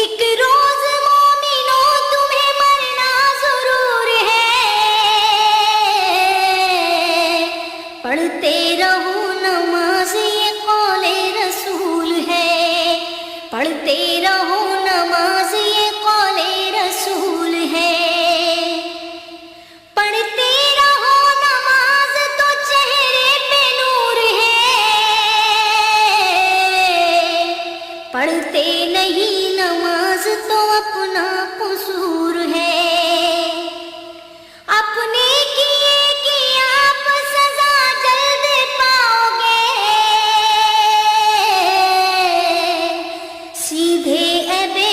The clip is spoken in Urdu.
ایک روز مومنوں تمہیں مرنا ضرور ہے، پڑھتے رہو نماز یہ قول رسول ہے، پڑھتے رہو نماز یہ قول رسول ہے، پڑھتے رہو نماز تو چہرے پہ نور ہے، پڑھتے نہیں نماز تو اپنا قصور ہے، اپنے کیے کی آپ سزا جلد پاؤ گے، سیدھے اے بے